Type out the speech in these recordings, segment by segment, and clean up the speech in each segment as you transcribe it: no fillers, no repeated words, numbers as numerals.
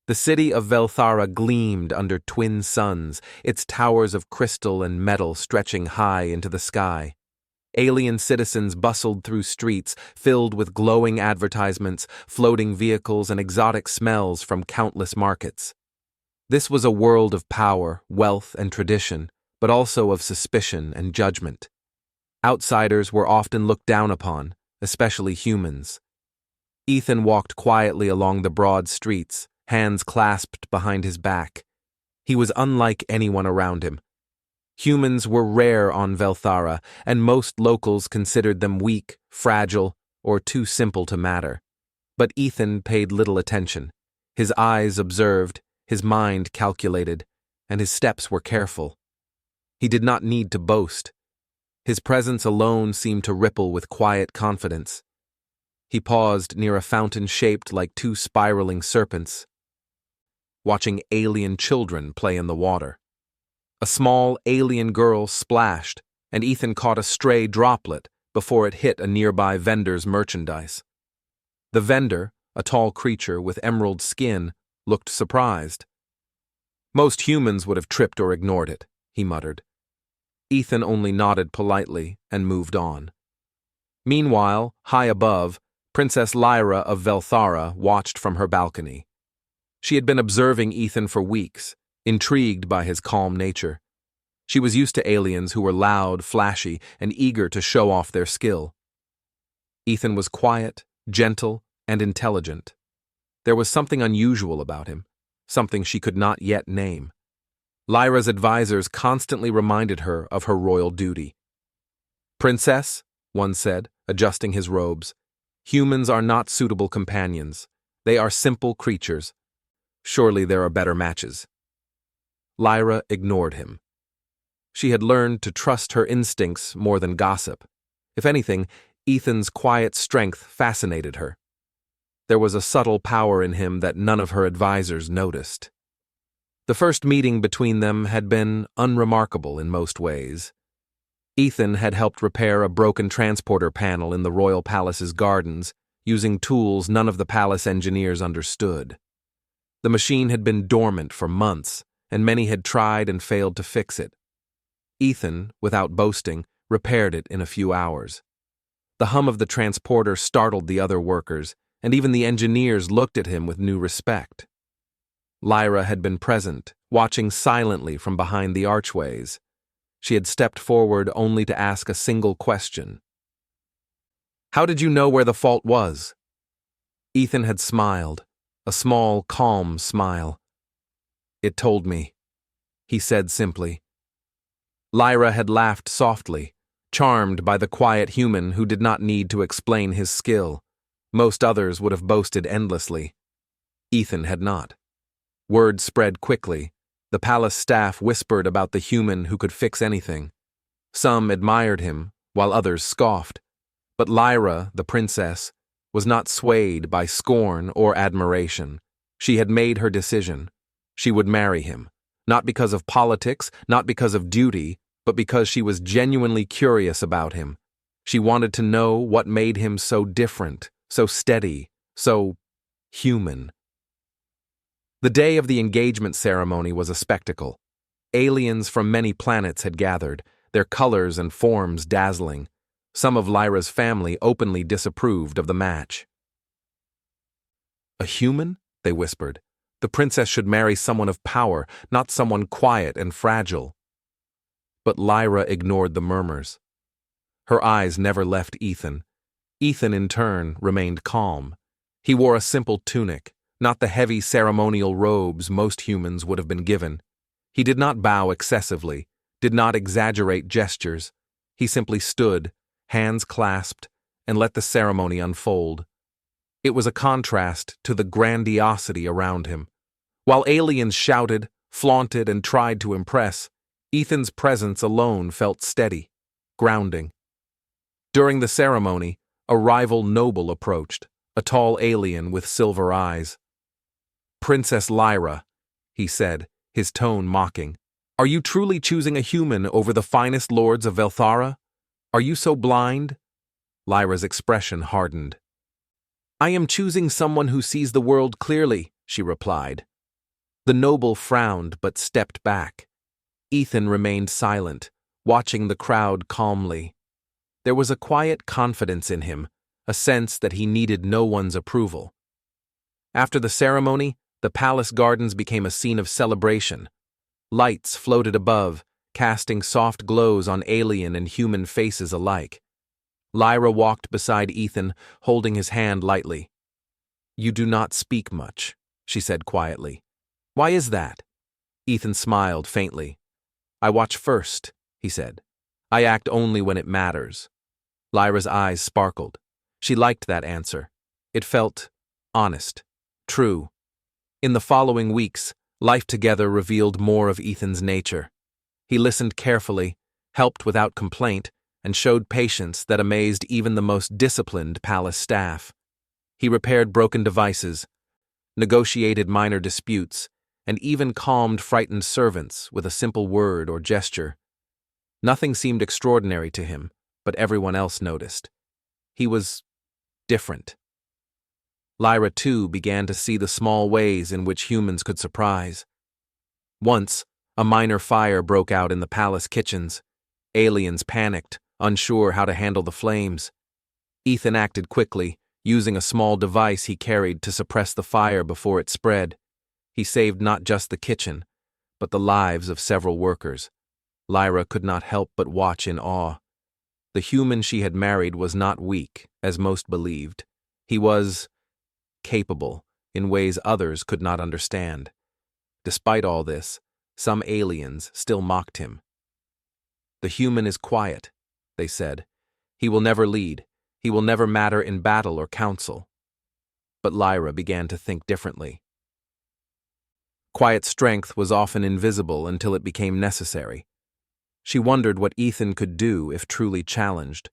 The city of Velthara gleamed under twin suns, its towers of crystal and metal stretching high into the sky. Alien citizens bustled through streets filled with glowing advertisements, floating vehicles, and exotic smells from countless markets. This was a world of power, wealth, and tradition, but also of suspicion and judgment. Outsiders were often looked down upon, especially humans. Ethan walked quietly along the broad streets, hands clasped behind his back. He was unlike anyone around him. Humans were rare on Velthara, and most locals considered them weak, fragile, or too simple to matter. But Ethan paid little attention. His eyes observed, his mind calculated, and his steps were careful. He did not need to boast. His presence alone seemed to ripple with quiet confidence. He paused near a fountain shaped like two spiraling serpents, watching alien children play in the water. A small alien girl splashed, and Ethan caught a stray droplet before it hit a nearby vendor's merchandise. The vendor, a tall creature with emerald skin, looked surprised. Most humans would have tripped or ignored it, he muttered. Ethan only nodded politely and moved on. Meanwhile, high above, Princess Lyra of Velthara watched from her balcony. She had been observing Ethan for weeks, intrigued by his calm nature. She was used to aliens who were loud, flashy, and eager to show off their skill. Ethan was quiet, gentle, and intelligent. There was something unusual about him, something she could not yet name. Lyra's advisors constantly reminded her of her royal duty. "Princess," one said, adjusting his robes, "humans are not suitable companions. They are simple creatures. Surely there are better matches." Lyra ignored him. She had learned to trust her instincts more than gossip. If anything, Ethan's quiet strength fascinated her. There was a subtle power in him that none of her advisors noticed. The first meeting between them had been unremarkable in most ways. Ethan had helped repair a broken transporter panel in the royal palace's gardens, using tools none of the palace engineers understood. The machine had been dormant for months, and many had tried and failed to fix it. Ethan, without boasting, repaired it in a few hours. The hum of the transporter startled the other workers, and even the engineers looked at him with new respect. Lyra had been present, watching silently from behind the archways. She had stepped forward only to ask a single question. "How did you know where the fault was?" Ethan had smiled, a small, calm smile. "It told me," he said simply. Lyra had laughed softly, charmed by the quiet human who did not need to explain his skill. Most others would have boasted endlessly. Ethan had not. Word spread quickly. The palace staff whispered about the human who could fix anything. Some admired him, while others scoffed. But Lyra, the princess, was not swayed by scorn or admiration. She had made her decision. She would marry him, not because of politics, not because of duty, but because she was genuinely curious about him. She wanted to know what made him so different, so steady, so human. The day of the engagement ceremony was a spectacle. Aliens from many planets had gathered, their colors and forms dazzling. Some of Lyra's family openly disapproved of the match. "A human?" they whispered. "The princess should marry someone of power, not someone quiet and fragile." But Lyra ignored the murmurs. Her eyes never left Ethan. Ethan, in turn, remained calm. He wore a simple tunic, not the heavy ceremonial robes most humans would have been given. He did not bow excessively, did not exaggerate gestures. He simply stood, hands clasped, and let the ceremony unfold. It was a contrast to the grandiosity around him. While aliens shouted, flaunted, and tried to impress, Ethan's presence alone felt steady, grounding. During the ceremony, a rival noble approached, a tall alien with silver eyes. "Princess Lyra," he said, his tone mocking, "are you truly choosing a human over the finest lords of Velthara? Are you so blind?" Lyra's expression hardened. "I am choosing someone who sees the world clearly," she replied, The noble frowned but stepped back. Ethan remained silent, watching the crowd calmly. There was a quiet confidence in him, a sense that he needed no one's approval. After the ceremony, the palace gardens became a scene of celebration. Lights floated above, casting soft glows on alien and human faces alike. Lyra walked beside Ethan, holding his hand lightly. "You do not speak much," she said quietly. "Why is that?" Ethan smiled faintly. "I watch first," he said. "I act only when it matters." Lyra's eyes sparkled. She liked that answer. It felt honest, true. In the following weeks, life together revealed more of Ethan's nature. He listened carefully, helped without complaint, and showed patience that amazed even the most disciplined palace staff. He repaired broken devices, negotiated minor disputes, and even calmed frightened servants with a simple word or gesture. Nothing seemed extraordinary to him, but everyone else noticed. He was different. Lyra, too, began to see the small ways in which humans could surprise. Once, a minor fire broke out in the palace kitchens. Aliens panicked, unsure how to handle the flames. Ethan acted quickly, using a small device he carried to suppress the fire before it spread. He saved not just the kitchen, but the lives of several workers. Lyra could not help but watch in awe. The human she had married was not weak, as most believed. He was capable in ways others could not understand. Despite all this, some aliens still mocked him. "The human is quiet," they said. "He will never lead. He will never matter in battle or council." But Lyra began to think differently. Quiet strength was often invisible until it became necessary. She wondered what Ethan could do if truly challenged.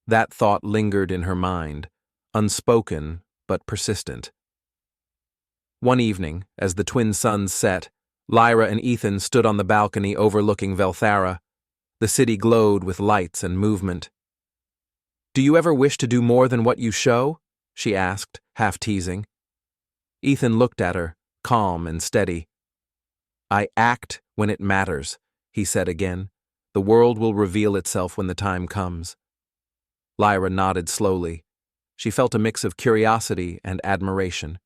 That thought lingered in her mind, unspoken but persistent. One evening, as the twin suns set, Lyra and Ethan stood on the balcony overlooking Velthara. The city glowed with lights and movement. "Do you ever wish to do more than what you show?" she asked, half teasing. Ethan looked at her, calm and steady. "I act when it matters," he said again. "The world will reveal itself when the time comes." Lyra nodded slowly. She felt a mix of curiosity and admiration.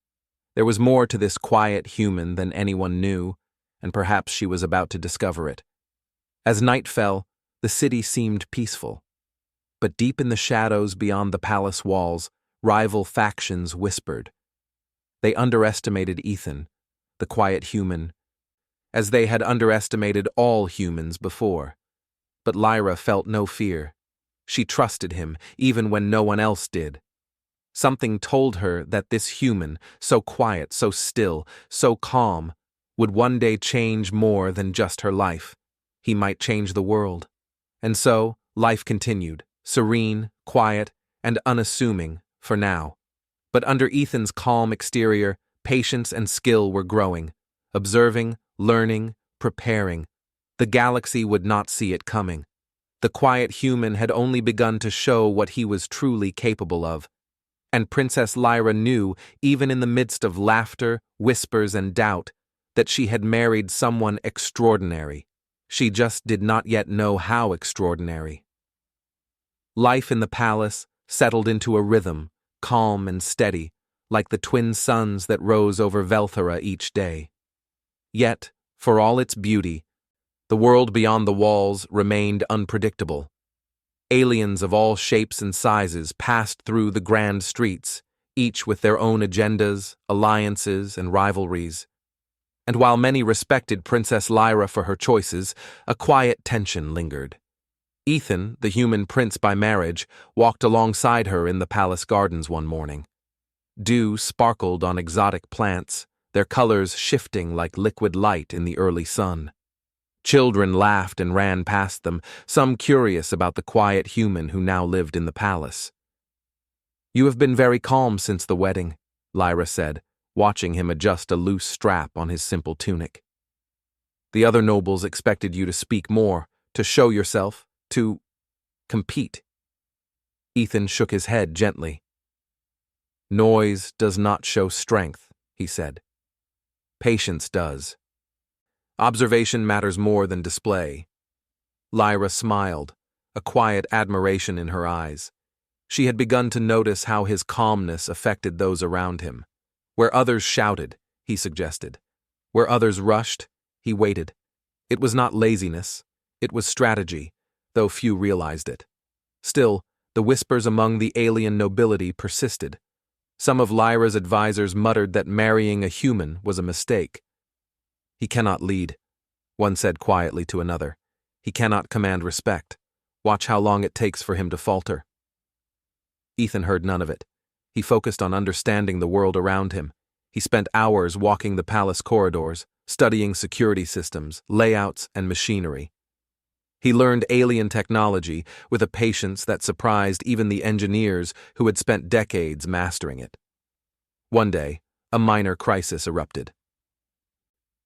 There was more to this quiet human than anyone knew, and perhaps she was about to discover it. As night fell, the city seemed peaceful. But deep in the shadows beyond the palace walls, rival factions whispered. They underestimated Ethan, the quiet human, as they had underestimated all humans before. But Lyra felt no fear. She trusted him, even when no one else did. Something told her that this human, so quiet, so still, so calm, would one day change more than just her life. He might change the world. And so, life continued, serene, quiet, and unassuming, for now. But under Ethan's calm exterior, patience and skill were growing, observing, learning, preparing. The galaxy would not see it coming. The quiet human had only begun to show what he was truly capable of. And Princess Lyra knew, even in the midst of laughter, whispers, and doubt, that she had married someone extraordinary. She just did not yet know how extraordinary. Life in the palace settled into a rhythm, calm and steady, like the twin suns that rose over Velthara each day. Yet, for all its beauty, the world beyond the walls remained unpredictable. Aliens of all shapes and sizes passed through the grand streets, each with their own agendas, alliances, and rivalries. And while many respected Princess Lyra for her choices, a quiet tension lingered. Ethan, the human prince by marriage, walked alongside her in the palace gardens one morning. Dew sparkled on exotic plants, their colors shifting like liquid light in the early sun. Children laughed and ran past them, some curious about the quiet human who now lived in the palace. "You have been very calm since the wedding," Lyra said, watching him adjust a loose strap on his simple tunic. "The other nobles expected you to speak more, to show yourself, to compete." Ethan shook his head gently. "Noise does not show strength," he said. Patience does. Observation matters more than display. Lyra smiled, a quiet admiration in her eyes. She had begun to notice how his calmness affected those around him. Where others shouted, he suggested. Where others rushed, he waited. It was not laziness, it was strategy, though few realized it. Still, the whispers among the alien nobility persisted. Some of Lyra's advisors muttered that marrying a human was a mistake. He cannot lead, one said quietly to another. He cannot command respect. Watch how long it takes for him to falter. Ethan heard none of it. He focused on understanding the world around him. He spent hours walking the palace corridors, studying security systems, layouts, and machinery. He learned alien technology with a patience that surprised even the engineers who had spent decades mastering it. One day, a minor crisis erupted.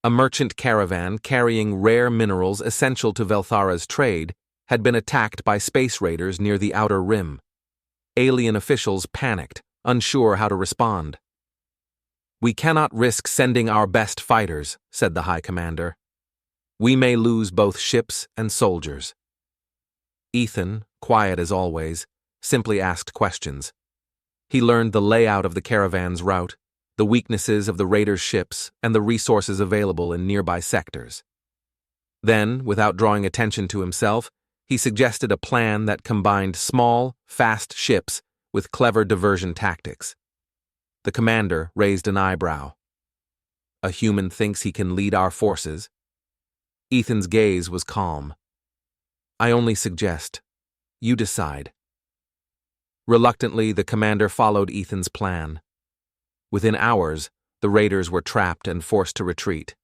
A merchant caravan carrying rare minerals essential to Velthara's trade had been attacked by space raiders near the outer rim. Alien officials panicked, unsure how to respond. "We cannot risk sending our best fighters," said the High Commander. "We may lose both ships and soldiers." Ethan, quiet as always, simply asked questions. He learned the layout of the caravan's route, the weaknesses of the raiders' ships, and the resources available in nearby sectors. Then, without drawing attention to himself, he suggested a plan that combined small, fast ships with clever diversion tactics. The commander raised an eyebrow. "A human thinks he can lead our forces?" Ethan's gaze was calm. "I only suggest. You decide." Reluctantly, the commander followed Ethan's plan. Within hours, the raiders were trapped and forced to retreat.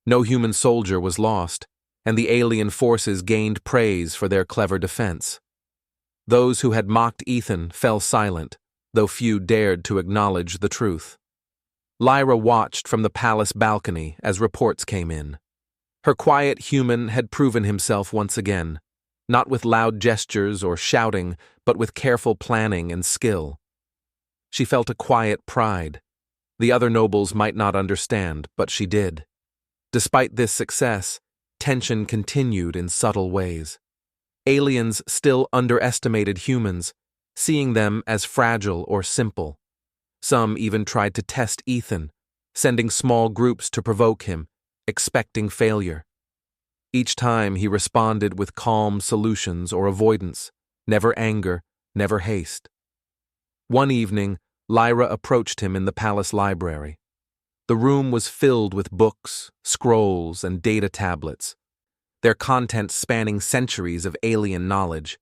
No human soldier was lost, and the alien forces gained praise for their clever defense. Those who had mocked Ethan fell silent, though few dared to acknowledge the truth. Lyra watched from the palace balcony as reports came in. Her quiet human had proven himself once again, not with loud gestures or shouting, but with careful planning and skill. She felt a quiet pride. The other nobles might not understand, but she did. Despite this success, tension continued in subtle ways. Aliens still underestimated humans, seeing them as fragile or simple. Some even tried to test Ethan, sending small groups to provoke him, expecting failure. Each time he responded with calm solutions or avoidance, never anger, never haste. One evening, Lyra approached him in the palace library. The room was filled with books, scrolls, and data tablets, their contents spanning centuries of alien knowledge.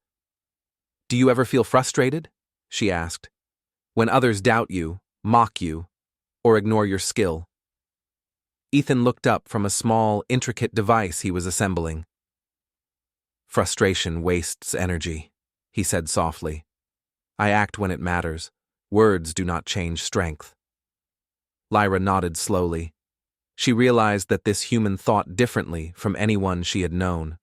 "Do you ever feel frustrated?" she asked. "When others doubt you, mock you, or ignore your skill?" Ethan looked up from a small, intricate device he was assembling. "Frustration wastes energy," he said softly. "I act when it matters. Words do not change strength." Lyra nodded slowly. She realized that this human thought differently from anyone she had known.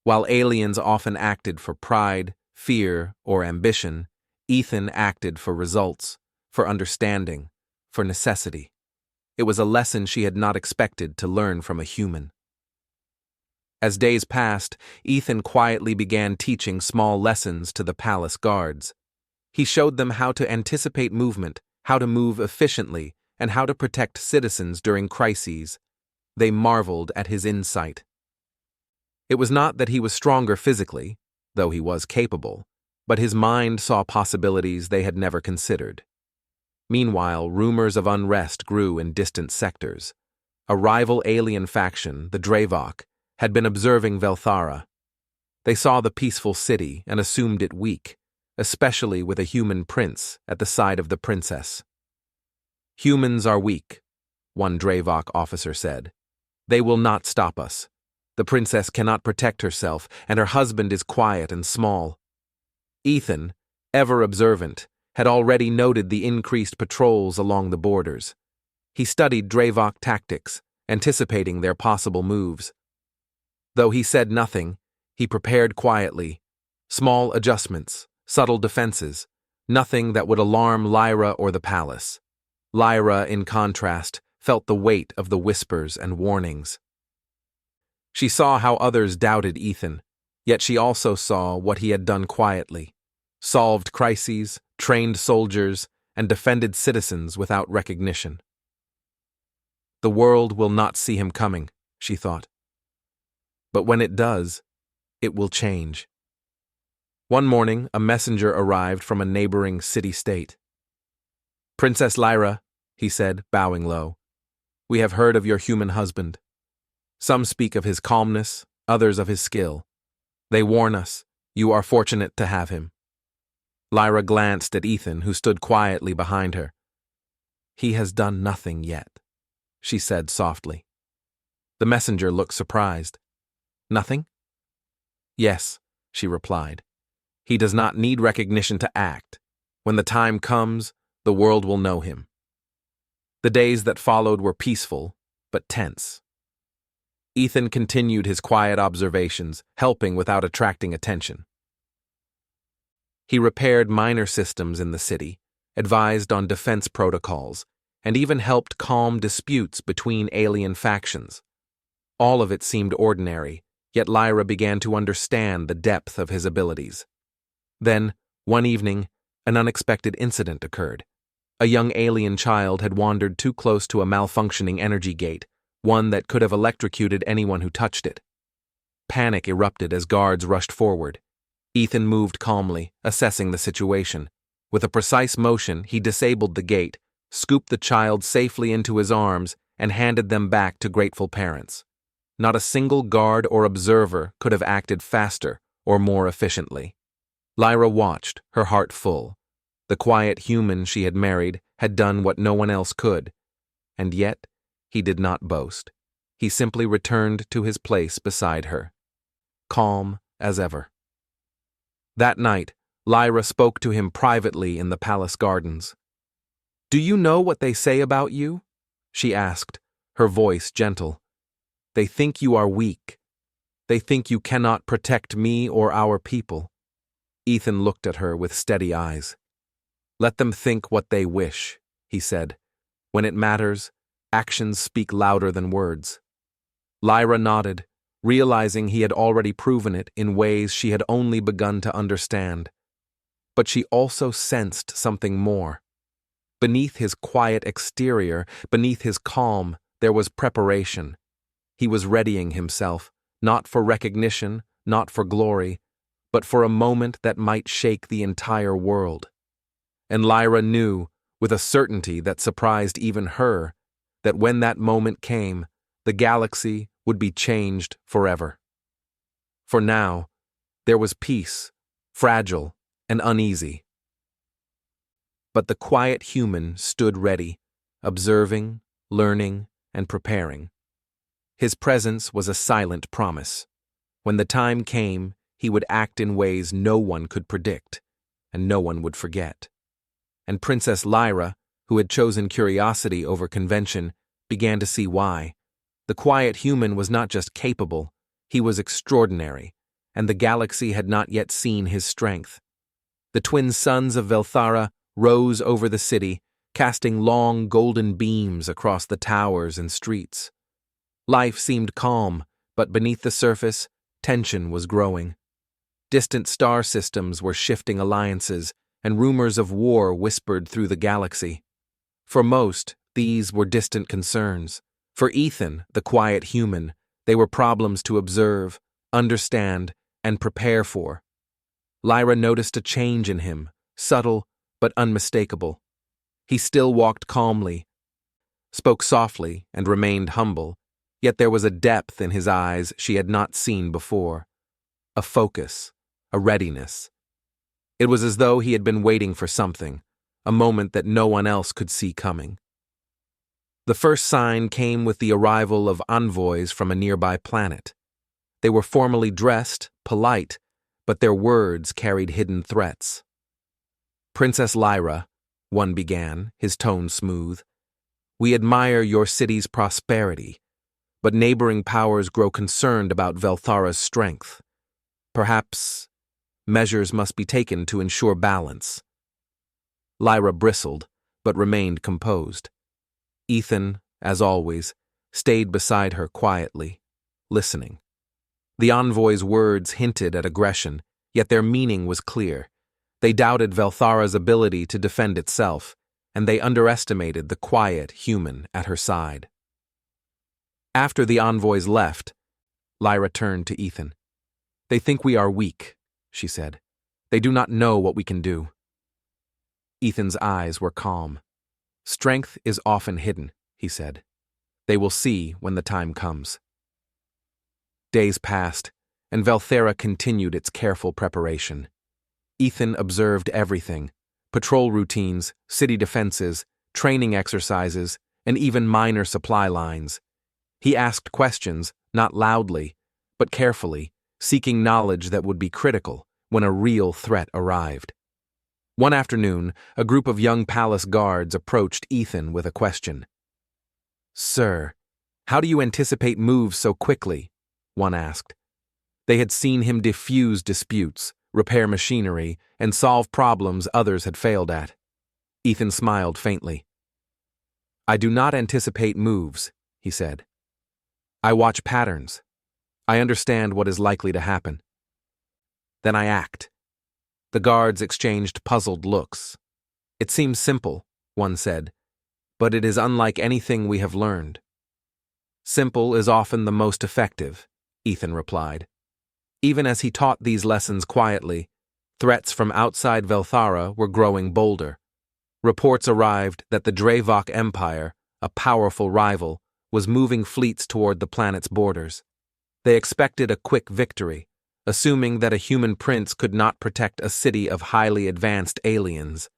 While aliens often acted for pride, fear, or ambition, Ethan acted for results, for understanding, for necessity. It was a lesson she had not expected to learn from a human. As days passed, Ethan quietly began teaching small lessons to the palace guards. He showed them how to anticipate movement, how to move efficiently, and how to protect citizens during crises. They marveled at his insight. It was not that he was stronger physically, though he was capable, but his mind saw possibilities they had never considered. Meanwhile, rumors of unrest grew in distant sectors. A rival alien faction, the Dravok, had been observing Velthara. They saw the peaceful city and assumed it weak, especially with a human prince at the side of the princess. "Humans are weak," one Dravok officer said. "They will not stop us. The princess cannot protect herself, and her husband is quiet and small." Ethan, ever observant, had already noted the increased patrols along the borders. He studied Dravok tactics, anticipating their possible moves. Though he said nothing, he prepared quietly. Small adjustments, subtle defenses, nothing that would alarm Lyra or the palace. Lyra, in contrast, felt the weight of the whispers and warnings. She saw how others doubted Ethan, yet she also saw what he had done quietly, solved crises, trained soldiers, and defended citizens without recognition. The world will not see him coming, she thought. But when it does, it will change. One morning, a messenger arrived from a neighboring city-state. "Princess Lyra," he said, bowing low, "we have heard of your human husband. Some speak of his calmness, others of his skill. They warn us, you are fortunate to have him." Lyra glanced at Ethan, who stood quietly behind her. "He has done nothing yet," she said softly. The messenger looked surprised. "Nothing?" "Yes," she replied. "He does not need recognition to act. When the time comes, the world will know him." The days that followed were peaceful, but tense. Ethan continued his quiet observations, helping without attracting attention. He repaired minor systems in the city, advised on defense protocols, and even helped calm disputes between alien factions. All of it seemed ordinary, yet Lyra began to understand the depth of his abilities. Then, one evening, an unexpected incident occurred. A young alien child had wandered too close to a malfunctioning energy gate, one that could have electrocuted anyone who touched it. Panic erupted as guards rushed forward. Ethan moved calmly, assessing the situation. With a precise motion, he disabled the gate, scooped the child safely into his arms, and handed them back to grateful parents. Not a single guard or observer could have acted faster or more efficiently. Lyra watched, her heart full. The quiet human she had married had done what no one else could, and yet he did not boast. He simply returned to his place beside her, calm as ever. That night, Lyra spoke to him privately in the palace gardens. "Do you know what they say about you?" she asked, her voice gentle. "They think you are weak. They think you cannot protect me or our people." Ethan looked at her with steady eyes. "Let them think what they wish," he said. "When it matters, actions speak louder than words." Lyra nodded, realizing he had already proven it in ways she had only begun to understand. But she also sensed something more. Beneath his quiet exterior, beneath his calm, there was preparation. He was readying himself, not for recognition, not for glory, but for a moment that might shake the entire world. And Lyra knew, with a certainty that surprised even her, that when that moment came, the galaxy would be changed forever. For now, there was peace, fragile and uneasy. But the quiet human stood ready, observing, learning, and preparing. His presence was a silent promise. When the time came, he would act in ways no one could predict, and no one would forget. And Princess Lyra, who had chosen curiosity over convention, began to see why. The quiet human was not just capable, he was extraordinary, and the galaxy had not yet seen his strength. The twin suns of Velthara rose over the city, casting long golden beams across the towers and streets. Life seemed calm, but beneath the surface, tension was growing. Distant star systems were shifting alliances, and rumors of war whispered through the galaxy. For most, these were distant concerns. For Ethan, the quiet human, they were problems to observe, understand, and prepare for. Lyra noticed a change in him, subtle but unmistakable. He still walked calmly, spoke softly, and remained humble, yet there was a depth in his eyes she had not seen before. A focus, a readiness. It was as though he had been waiting for something, a moment that no one else could see coming. The first sign came with the arrival of envoys from a nearby planet. They were formally dressed, polite, but their words carried hidden threats. "Princess Lyra," one began, his tone smooth, "we admire your city's prosperity, but neighboring powers grow concerned about Velthara's strength. Perhaps measures must be taken to ensure balance." Lyra bristled, but remained composed. "Ethan, as always, stayed beside her quietly, listening. The envoy's words hinted at aggression, yet their meaning was clear. They doubted Velthara's ability to defend itself, and they underestimated the quiet human at her side. After the envoys left, Lyra turned to Ethan. "They think we are weak," she said. "They do not know what we can do." Ethan's eyes were calm. "Strength is often hidden," he said. "They will see when the time comes." Days passed, and Velthara continued its careful preparation. Ethan observed everything: patrol routines, city defenses, training exercises, and even minor supply lines. He asked questions, not loudly, but carefully, seeking knowledge that would be critical when a real threat arrived. One afternoon, a group of young palace guards approached Ethan with a question. "Sir, how do you anticipate moves so quickly?" one asked. They had seen him defuse disputes, repair machinery, and solve problems others had failed at. Ethan smiled faintly. "I do not anticipate moves," he said. "I watch patterns. I understand what is likely to happen. Then I act." The guards exchanged puzzled looks. "It seems simple," one said, "but it is unlike anything we have learned." "Simple is often the most effective," Ethan replied. Even as he taught these lessons quietly, threats from outside Velthara were growing bolder. Reports arrived that the Drevok Empire, a powerful rival, was moving fleets toward the planet's borders. They expected a quick victory, assuming that a human prince could not protect a city of highly advanced aliens.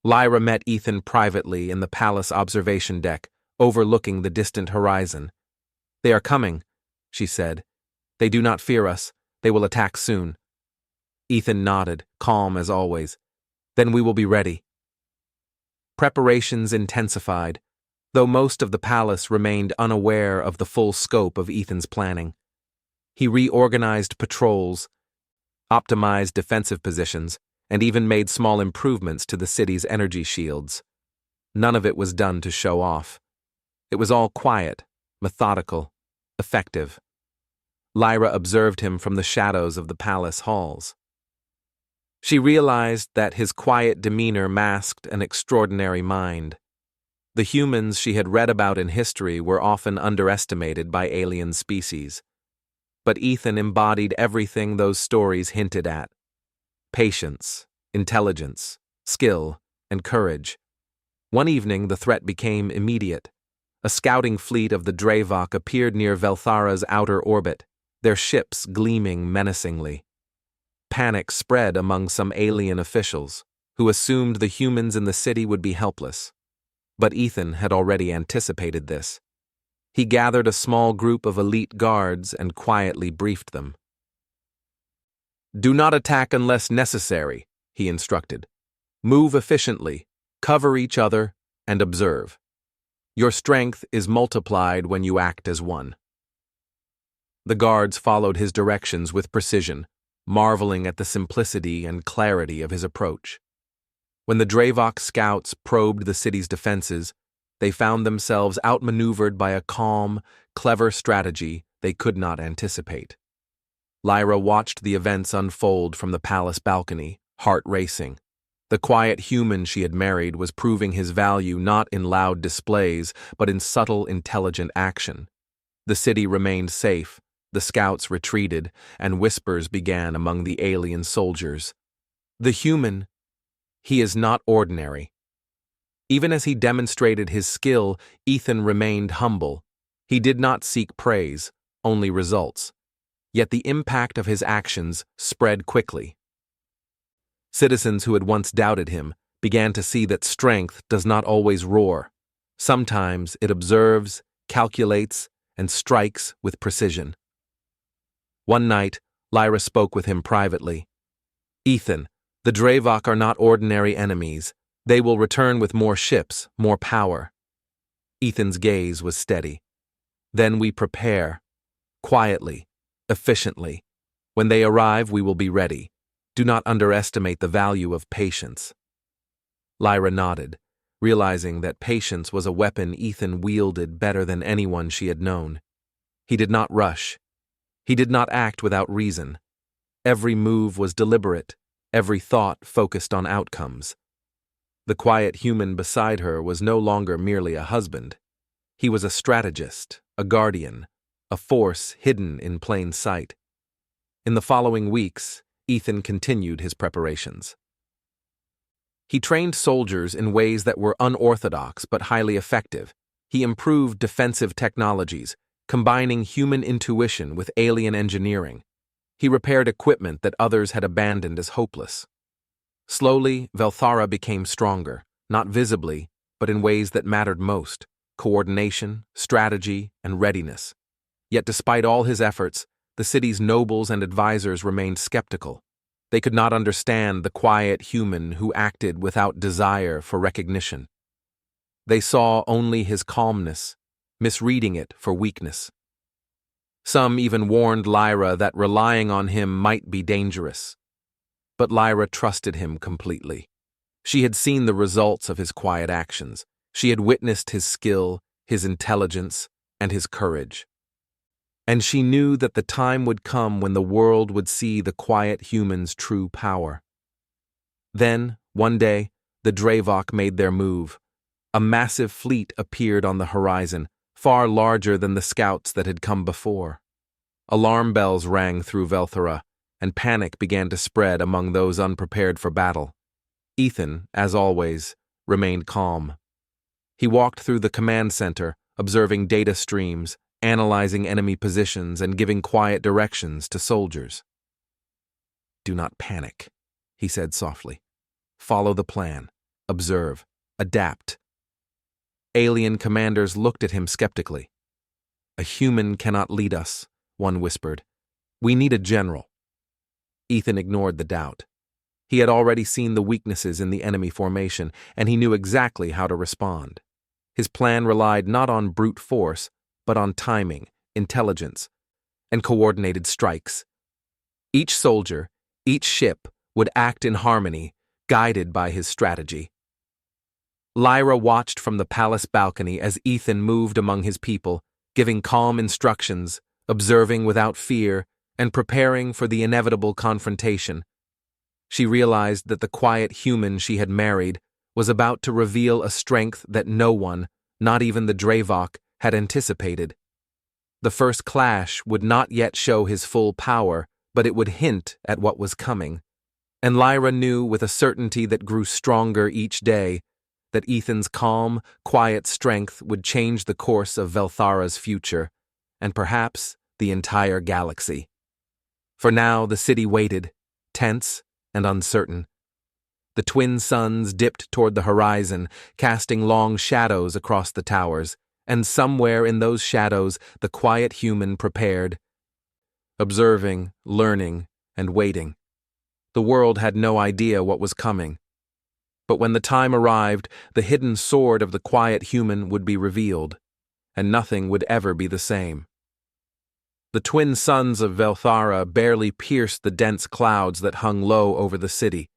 Lyra met Ethan privately in the palace observation deck, overlooking the distant horizon. "They are coming," she said. "They do not fear us. They will attack soon." Ethan nodded, calm as always. "Then we will be ready." Preparations intensified, though most of the palace remained unaware of the full scope of Ethan's planning. He reorganized patrols, optimized defensive positions, and even made small improvements to the city's energy shields. None of it was done to show off. It was all quiet, methodical, effective. Lyra observed him from the shadows of the palace halls. She realized that his quiet demeanor masked an extraordinary mind. The humans she had read about in history were often underestimated by alien species. But Ethan embodied everything those stories hinted at: patience, intelligence, skill, and courage. One evening, the threat became immediate. A scouting fleet of the Drevok appeared near Velthara's outer orbit, their ships gleaming menacingly. Panic spread among some alien officials, who assumed the humans in the city would be helpless. But Ethan had already anticipated this. He gathered a small group of elite guards and quietly briefed them. "Do not attack unless necessary," he instructed. "Move efficiently, cover each other, and observe. Your strength is multiplied when you act as one." The guards followed his directions with precision, marveling at the simplicity and clarity of his approach. When the Drevok scouts probed the city's defenses, they found themselves outmaneuvered by a calm, clever strategy they could not anticipate. Lyra watched the events unfold from the palace balcony, heart racing. The quiet human she had married was proving his value not in loud displays, but in subtle, intelligent action. The city remained safe, the scouts retreated, and whispers began among the alien soldiers. "The human, he is not ordinary." Even as he demonstrated his skill, Ethan remained humble. He did not seek praise, only results. Yet the impact of his actions spread quickly. Citizens who had once doubted him began to see that strength does not always roar. Sometimes it observes, calculates, and strikes with precision. One night, Lyra spoke with him privately. "Ethan, the Drevok are not ordinary enemies. They will return with more ships, more power." Ethan's gaze was steady. "Then we prepare. Quietly, efficiently. When they arrive, we will be ready. Do not underestimate the value of patience." Lyra nodded, realizing that patience was a weapon Ethan wielded better than anyone she had known. He did not rush. He did not act without reason. Every move was deliberate, every thought focused on outcomes. The quiet human beside her was no longer merely a husband. He was a strategist, a guardian, a force hidden in plain sight. In the following weeks, Ethan continued his preparations. He trained soldiers in ways that were unorthodox but highly effective. He improved defensive technologies, combining human intuition with alien engineering. He repaired equipment that others had abandoned as hopeless. Slowly, Velthara became stronger, not visibly, but in ways that mattered most: coordination, strategy, and readiness. Yet despite all his efforts, the city's nobles and advisors remained skeptical. They could not understand the quiet human who acted without desire for recognition. They saw only his calmness, misreading it for weakness. Some even warned Lyra that relying on him might be dangerous. But Lyra trusted him completely. She had seen the results of his quiet actions. She had witnessed his skill, his intelligence, and his courage. And she knew that the time would come when the world would see the quiet human's true power. Then, one day, the Dravok made their move. A massive fleet appeared on the horizon, far larger than the scouts that had come before. Alarm bells rang through Velthara, and panic began to spread among those unprepared for battle. Ethan, as always, remained calm. He walked through the command center, observing data streams, analyzing enemy positions, and giving quiet directions to soldiers. "Do not panic," he said softly. "Follow the plan. Observe. Adapt." Alien commanders looked at him skeptically. "A human cannot lead us," one whispered. "We need a general." Ethan ignored the doubt. He had already seen the weaknesses in the enemy formation, and he knew exactly how to respond. His plan relied not on brute force, but on timing, intelligence, and coordinated strikes. Each soldier, each ship, would act in harmony, guided by his strategy. Lyra watched from the palace balcony as Ethan moved among his people, giving calm instructions, observing without fear, and preparing for the inevitable confrontation. She realized that the quiet human she had married was about to reveal a strength that no one, not even the Dravok, had anticipated. The first clash would not yet show his full power, but it would hint at what was coming. And Lyra knew with a certainty that grew stronger each day that Ethan's calm, quiet strength would change the course of Velthara's future, and perhaps the entire galaxy. For now, the city waited, tense and uncertain. The twin suns dipped toward the horizon, casting long shadows across the towers, and somewhere in those shadows the quiet human prepared, observing, learning, and waiting. The world had no idea what was coming. But when the time arrived, the hidden sword of the quiet human would be revealed, and nothing would ever be the same. The twin suns of Velthara barely pierced the dense clouds that hung low over the city.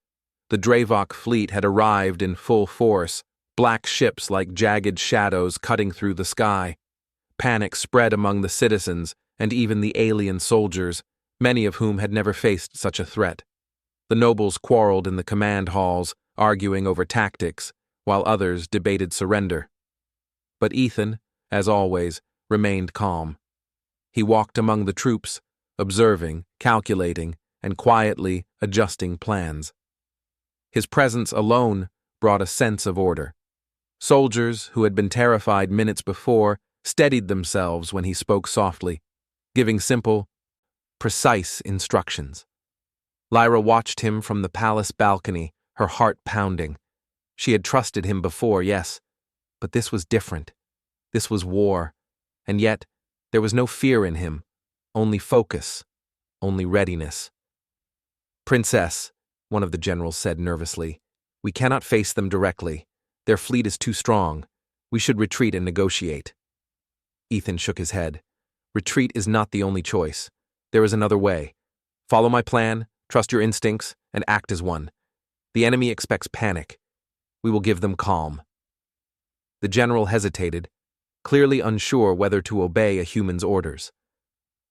The Dravok fleet had arrived in full force, black ships like jagged shadows cutting through the sky. Panic spread among the citizens and even the alien soldiers, many of whom had never faced such a threat. The nobles quarreled in the command halls, arguing over tactics, while others debated surrender. But Ethan, as always, remained calm. He walked among the troops, observing, calculating, and quietly adjusting plans. His presence alone brought a sense of order. Soldiers, who had been terrified minutes before, steadied themselves when he spoke softly, giving simple, precise instructions. Lyra watched him from the palace balcony, her heart pounding. She had trusted him before, yes, but this was different. This was war, and yet there was no fear in him, only focus, only readiness. "Princess," one of the generals said nervously, "we cannot face them directly. Their fleet is too strong. We should retreat and negotiate." Ethan shook his head. "Retreat is not the only choice. There is another way. Follow my plan, trust your instincts, and act as one. The enemy expects panic. We will give them calm." The general hesitated, clearly unsure whether to obey a human's orders.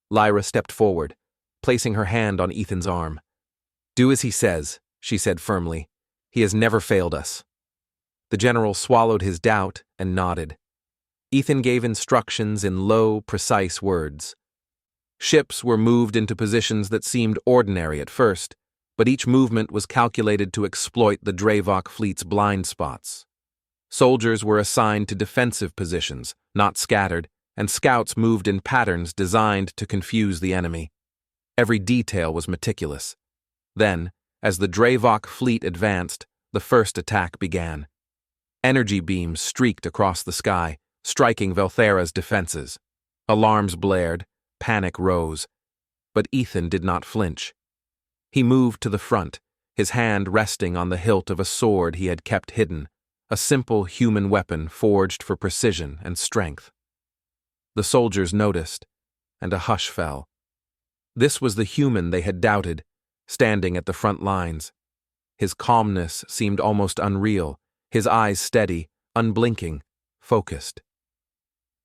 Lyra stepped forward, placing her hand on Ethan's arm. "Do as he says," she said firmly. "He has never failed us." The general swallowed his doubt and nodded. Ethan gave instructions in low, precise words. Ships were moved into positions that seemed ordinary at first, but each movement was calculated to exploit the Dravok fleet's blind spots. Soldiers were assigned to defensive positions, not scattered, and scouts moved in patterns designed to confuse the enemy. Every detail was meticulous. Then, as the Dravok fleet advanced, the first attack began. Energy beams streaked across the sky, striking Velthera's defenses. Alarms blared, panic rose. But Ethan did not flinch. He moved to the front, his hand resting on the hilt of a sword he had kept hidden, a simple human weapon forged for precision and strength. The soldiers noticed, and a hush fell. This was the human they had doubted, standing at the front lines. His calmness seemed almost unreal, his eyes steady, unblinking, focused.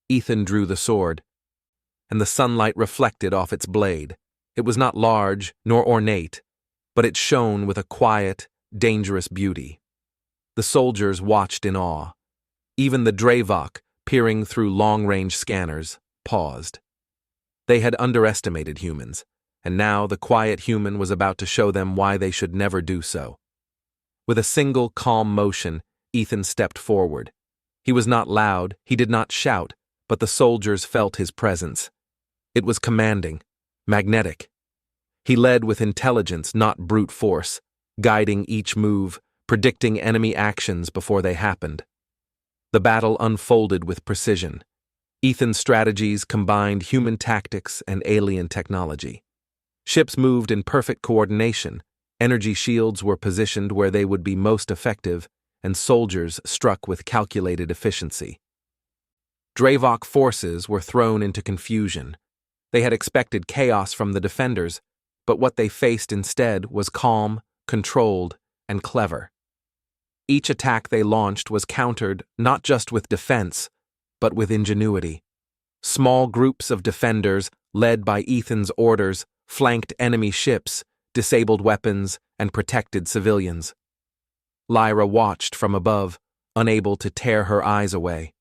Ethan drew the sword, and the sunlight reflected off its blade. It was not large nor ornate, but it shone with a quiet, dangerous beauty. The soldiers watched in awe. Even the Dravok, peering through long-range scanners, paused. They had underestimated humans, and now the quiet human was about to show them why they should never do so. With a single calm motion, Ethan stepped forward. He was not loud, he did not shout, but the soldiers felt his presence. It was commanding, magnetic. He led with intelligence, not brute force, guiding each move, predicting enemy actions before they happened. The battle unfolded with precision. Ethan's strategies combined human tactics and alien technology. Ships moved in perfect coordination, energy shields were positioned where they would be most effective, and soldiers struck with calculated efficiency. Dravok forces were thrown into confusion. They had expected chaos from the defenders, but what they faced instead was calm, controlled, and clever. Each attack they launched was countered not just with defense, but with ingenuity. Small groups of defenders, led by Ethan's orders, flanked enemy ships, disabled weapons, and protected civilians. Lyra watched from above, unable to tear her eyes away.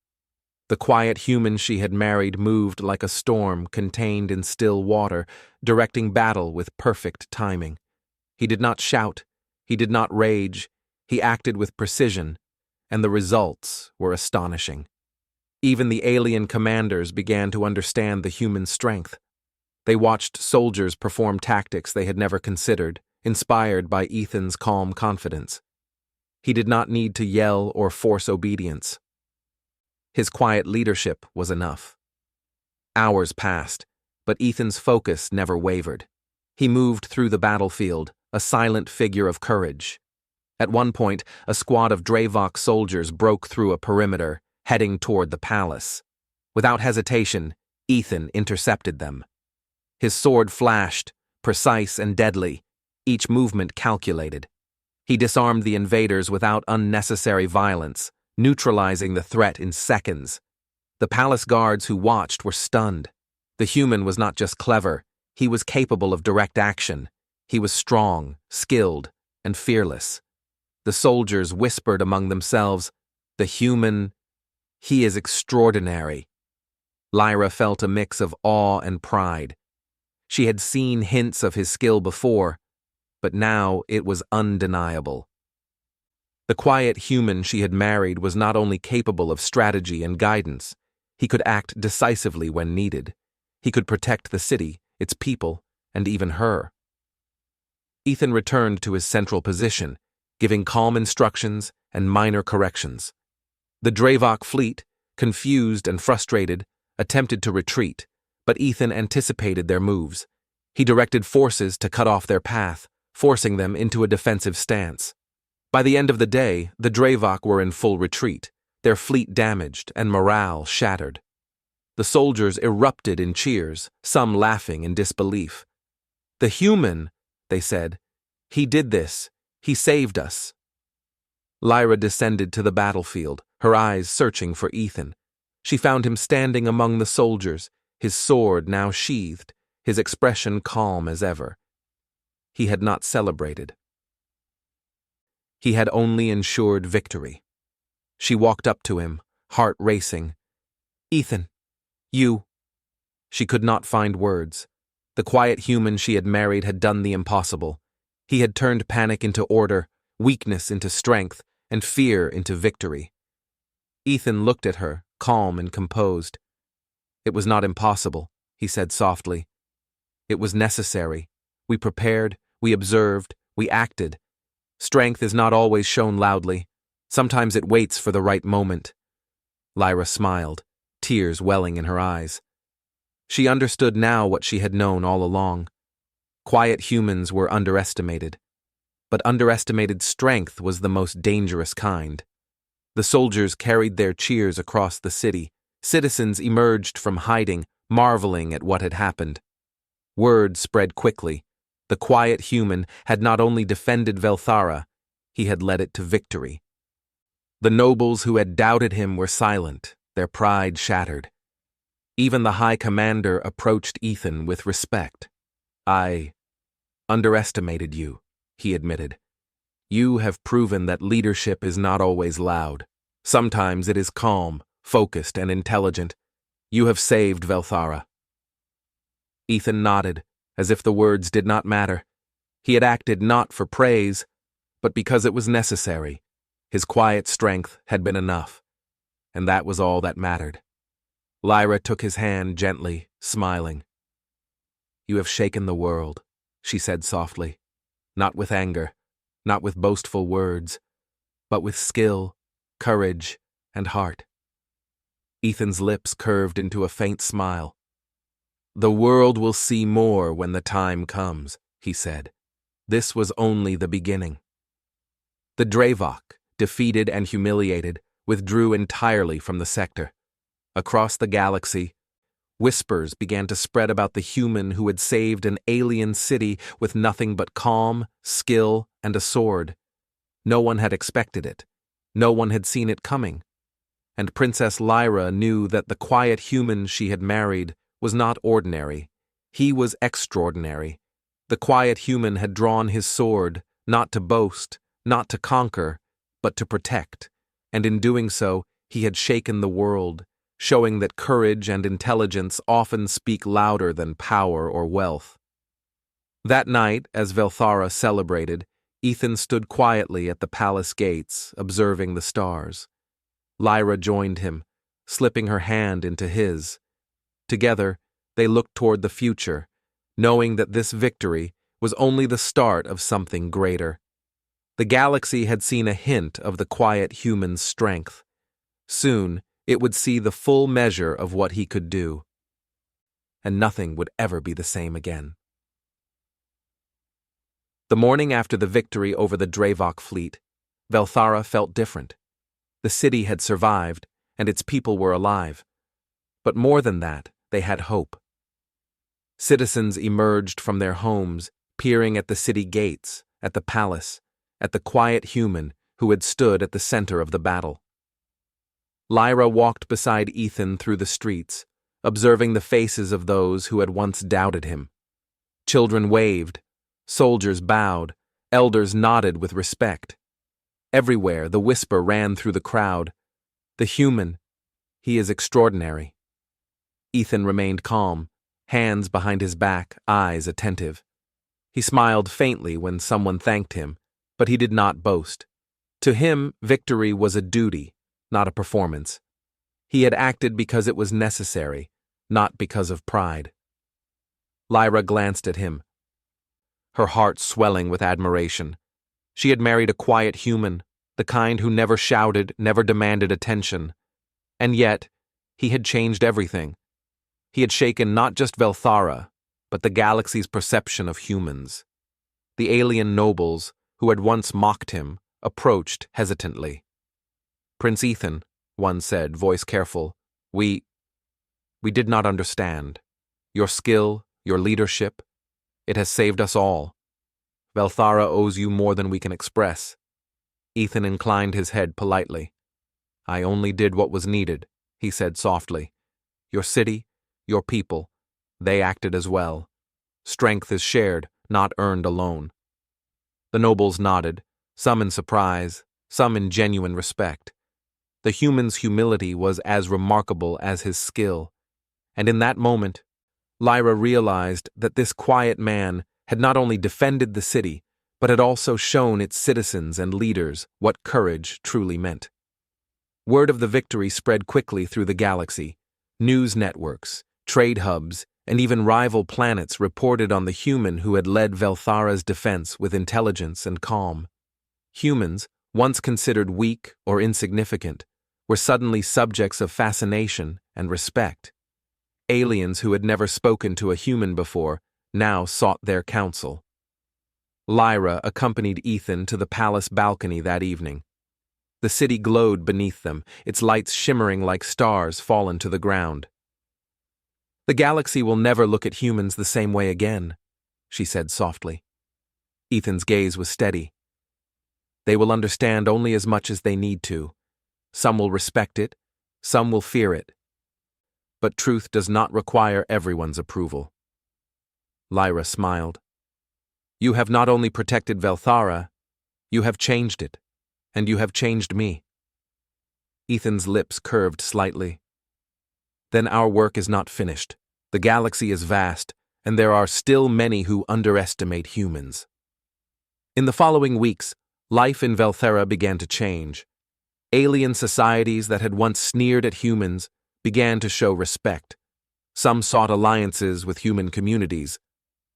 The quiet human she had married moved like a storm contained in still water, directing battle with perfect timing. He did not shout, he did not rage, he acted with precision, and the results were astonishing. Even the alien commanders began to understand the human strength. They watched soldiers perform tactics they had never considered, inspired by Ethan's calm confidence. He did not need to yell or force obedience. His quiet leadership was enough. Hours passed, but Ethan's focus never wavered. He moved through the battlefield, a silent figure of courage. At one point, a squad of Dravok soldiers broke through a perimeter, heading toward the palace. Without hesitation, Ethan intercepted them. His sword flashed, precise and deadly, each movement calculated. He disarmed the invaders without unnecessary violence, neutralizing the threat in seconds. The palace guards who watched were stunned. The human was not just clever, he was capable of direct action. He was strong, skilled, and fearless. The soldiers whispered among themselves, "The human, he is extraordinary." Lyra felt a mix of awe and pride. She had seen hints of his skill before, but now it was undeniable. The quiet human she had married was not only capable of strategy and guidance, he could act decisively when needed. He could protect the city, its people, and even her. Ethan returned to his central position, giving calm instructions and minor corrections. The Dravok fleet, confused and frustrated, attempted to retreat, but Ethan anticipated their moves. He directed forces to cut off their path, forcing them into a defensive stance. By the end of the day, the Dravok were in full retreat, their fleet damaged and morale shattered. The soldiers erupted in cheers, some laughing in disbelief. "The human," they said. "He did this. He saved us." Lyra descended to the battlefield, her eyes searching for Ethan. She found him standing among the soldiers, his sword now sheathed, his expression calm as ever. He had not celebrated. He had only ensured victory. She walked up to him, heart racing. "Ethan, you—" She could not find words. The quiet human she had married had done the impossible. He had turned panic into order, weakness into strength, and fear into victory. Ethan looked at her, calm and composed. "It was not impossible," he said softly. "It was necessary. We prepared, we observed, we acted. Strength is not always shown loudly. Sometimes it waits for the right moment." Lyra smiled, tears welling in her eyes. She understood now what she had known all along. Quiet humans were underestimated. But underestimated strength was the most dangerous kind. The soldiers carried their cheers across the city. Citizens emerged from hiding, marveling at what had happened. Word spread quickly. The quiet human had not only defended Velthara, he had led it to victory. The nobles who had doubted him were silent, their pride shattered. Even the High Commander approached Ethan with respect. "I underestimated you," he admitted. "You have proven that leadership is not always loud. Sometimes it is calm, focused, and intelligent. You have saved Velthara." Ethan nodded, as if the words did not matter. He had acted not for praise, but because it was necessary. His quiet strength had been enough, and that was all that mattered. Lyra took his hand gently, smiling. "You have shaken the world," she said softly, "not with anger, not with boastful words, but with skill, courage, and heart." Ethan's lips curved into a faint smile. "The world will see more when the time comes," he said. This was only the beginning. The Dravok, defeated and humiliated, withdrew entirely from the sector. Across the galaxy, whispers began to spread about the human who had saved an alien city with nothing but calm, skill, and a sword. No one had expected it. No one had seen it coming. And Princess Lyra knew that the quiet human she had married was not ordinary. He was extraordinary. The quiet human had drawn his sword, not to boast, not to conquer, but to protect, and in doing so, he had shaken the world, showing that courage and intelligence often speak louder than power or wealth. That night, as Velthara celebrated, Ethan stood quietly at the palace gates, observing the stars. Lyra joined him, slipping her hand into his. Together, they looked toward the future, knowing that this victory was only the start of something greater. The galaxy had seen a hint of the quiet human's strength. Soon, it would see the full measure of what he could do. And nothing would ever be the same again. The morning after the victory over the Dravok fleet, Velthara felt different. The city had survived, and its people were alive. But more than that, they had hope. Citizens emerged from their homes, peering at the city gates, at the palace, at the quiet human who had stood at the center of the battle. Lyra walked beside Ethan through the streets, observing the faces of those who had once doubted him. Children waved, soldiers bowed, elders nodded with respect. Everywhere the whisper ran through the crowd. "The human, he is extraordinary." Ethan remained calm, hands behind his back, eyes attentive. He smiled faintly when someone thanked him, but he did not boast. To him, victory was a duty, not a performance. He had acted because it was necessary, not because of pride. Lyra glanced at him, her heart swelling with admiration. She had married a quiet human, the kind who never shouted, never demanded attention. And yet, he had changed everything. He had shaken not just Velthara, but the galaxy's perception of humans. The alien nobles, who had once mocked him, approached hesitantly. "Prince Ethan," one said, voice careful, we did not understand. Your skill, your leadership, it has saved us all. Velthara owes you more than we can express." Ethan inclined his head politely. I only did what was needed, he said softly. Your city, your people, they acted as well. Strength is shared, not earned alone. The nobles nodded, some in surprise, some in genuine respect. The human's humility was as remarkable as his skill, and in that moment, Lyra realized that this quiet man had not only defended the city, but had also shown its citizens and leaders what courage truly meant. Word of the victory spread quickly through the galaxy. News networks, trade hubs, and even rival planets reported on the human who had led Velthara's defense with intelligence and calm. Humans, once considered weak or insignificant, were suddenly subjects of fascination and respect. Aliens who had never spoken to a human before now sought their counsel. Lyra accompanied Ethan to the palace balcony that evening. The city glowed beneath them, its lights shimmering like stars fallen to the ground. The galaxy will never look at humans the same way again, she said softly. Ethan's gaze was steady. They will understand only as much as they need to. Some will respect it, some will fear it. But truth does not require everyone's approval. Lyra smiled. You have not only protected Velthara, you have changed it, and you have changed me. Ethan's lips curved slightly. Then our work is not finished. The galaxy is vast, and there are still many who underestimate humans. In the following weeks, life in Velthara began to change. Alien societies that had once sneered at humans began to show respect. Some sought alliances with human communities.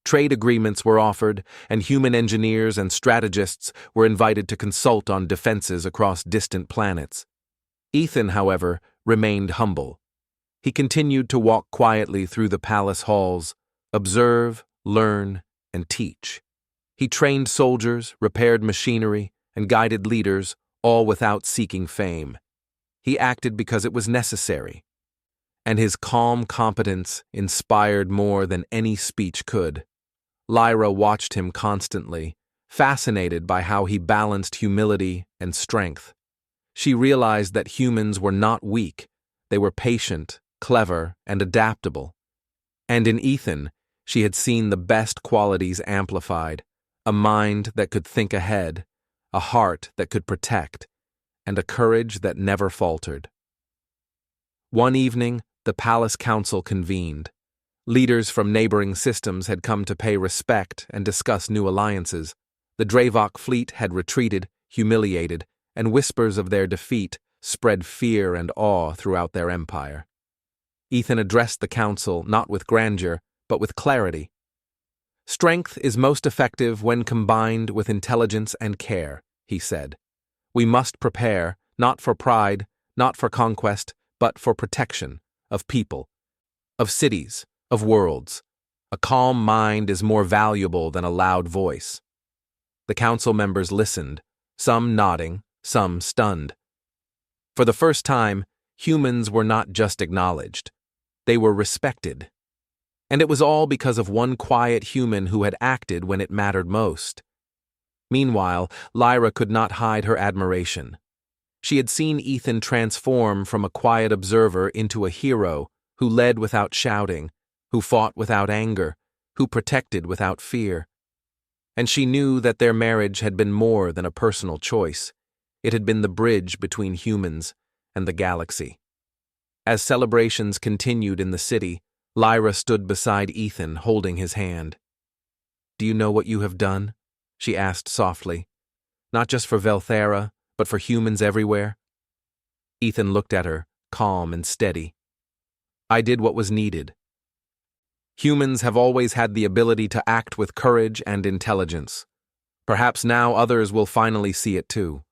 Trade agreements were offered, and human engineers and strategists were invited to consult on defenses across distant planets. Ethan, however, remained humble. He continued to walk quietly through the palace halls, observe, learn, and teach. He trained soldiers, repaired machinery, and guided leaders, all without seeking fame. He acted because it was necessary, and his calm competence inspired more than any speech could. Lyra watched him constantly, fascinated by how he balanced humility and strength. She realized that humans were not weak, they were patient, clever, and adaptable. And in Ethan, she had seen the best qualities amplified: a mind that could think ahead, a heart that could protect, and a courage that never faltered. One evening, the palace council convened. Leaders from neighboring systems had come to pay respect and discuss new alliances. The Dravok fleet had retreated, humiliated, and whispers of their defeat spread fear and awe throughout their empire. Ethan addressed the council not with grandeur, but with clarity. Strength is most effective when combined with intelligence and care, he said. We must prepare, not for pride, not for conquest, but for protection of people, of cities, of worlds. A calm mind is more valuable than a loud voice. The council members listened, some nodding, some stunned. For the first time, humans were not just acknowledged. They were respected. And it was all because of one quiet human who had acted when it mattered most. Meanwhile, Lyra could not hide her admiration. She had seen Ethan transform from a quiet observer into a hero who led without shouting, who fought without anger, who protected without fear. And she knew that their marriage had been more than a personal choice. It had been the bridge between humans and the galaxy. As celebrations continued in the city, Lyra stood beside Ethan, holding his hand. "Do you know what you have done?" she asked softly. "Not just for Velthara, but for humans everywhere?" Ethan looked at her, calm and steady. "I did what was needed. Humans have always had the ability to act with courage and intelligence. Perhaps now others will finally see it too."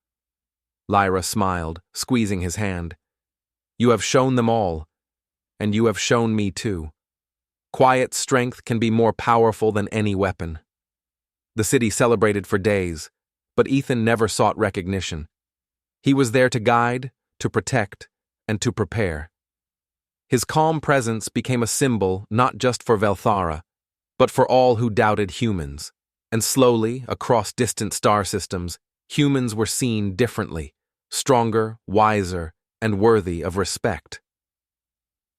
Lyra smiled, squeezing his hand. "You have shown them all, and you have shown me too. Quiet strength can be more powerful than any weapon." The city celebrated for days, but Ethan never sought recognition. He was there to guide, to protect, and to prepare. His calm presence became a symbol not just for Velthara, but for all who doubted humans. And slowly, across distant star systems, humans were seen differently, stronger, wiser, and worthy of respect.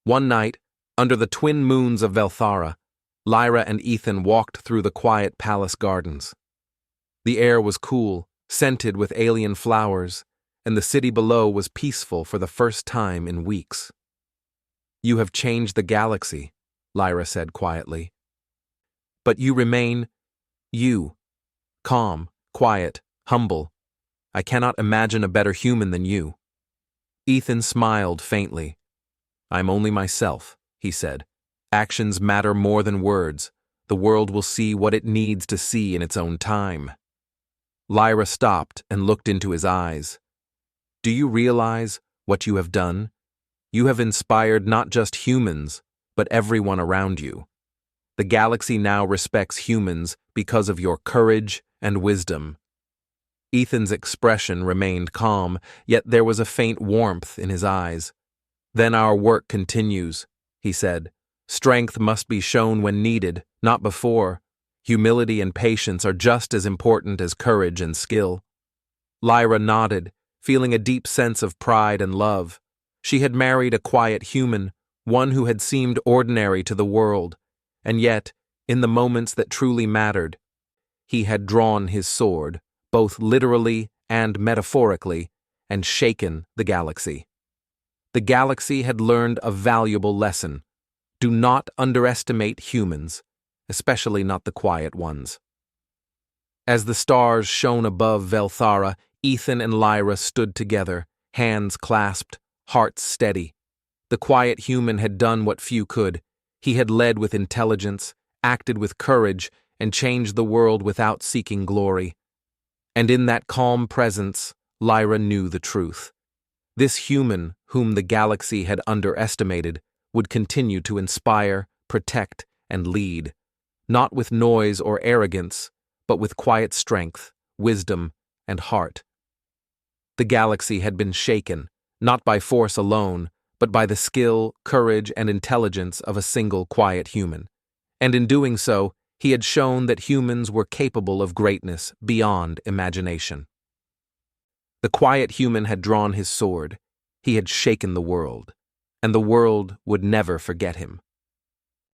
One night, under the twin moons of Velthara, Lyra and Ethan walked through the quiet palace gardens. The air was cool, scented with alien flowers, and the city below was peaceful for the first time in weeks. "You have changed the galaxy," Lyra said quietly. "But you remain you, calm, quiet, humble. I cannot imagine a better human than you." Ethan smiled faintly. "I'm only myself," he said. "Actions matter more than words. The world will see what it needs to see in its own time." Lyra stopped and looked into his eyes. "Do you realize what you have done? You have inspired not just humans, but everyone around you. The galaxy now respects humans because of your courage and wisdom." Ethan's expression remained calm, yet there was a faint warmth in his eyes. "Then our work continues," he said. "Strength must be shown when needed, not before. Humility and patience are just as important as courage and skill." Lyra nodded, feeling a deep sense of pride and love. She had married a quiet human, one who had seemed ordinary to the world, and yet, in the moments that truly mattered, he had drawn his sword, both literally and metaphorically, and shaken the galaxy. The galaxy had learned a valuable lesson. Do not underestimate humans, especially not the quiet ones. As the stars shone above Velthara, Ethan and Lyra stood together, hands clasped, hearts steady. The quiet human had done what few could. He had led with intelligence, acted with courage, and changed the world without seeking glory. And in that calm presence, Lyra knew the truth. This human, whom the galaxy had underestimated, would continue to inspire, protect, and lead, not with noise or arrogance, but with quiet strength, wisdom, and heart. The galaxy had been shaken, not by force alone, but by the skill, courage, and intelligence of a single quiet human. And in doing so, he had shown that humans were capable of greatness beyond imagination. The quiet human had drawn his sword. He had shaken the world, and the world would never forget him.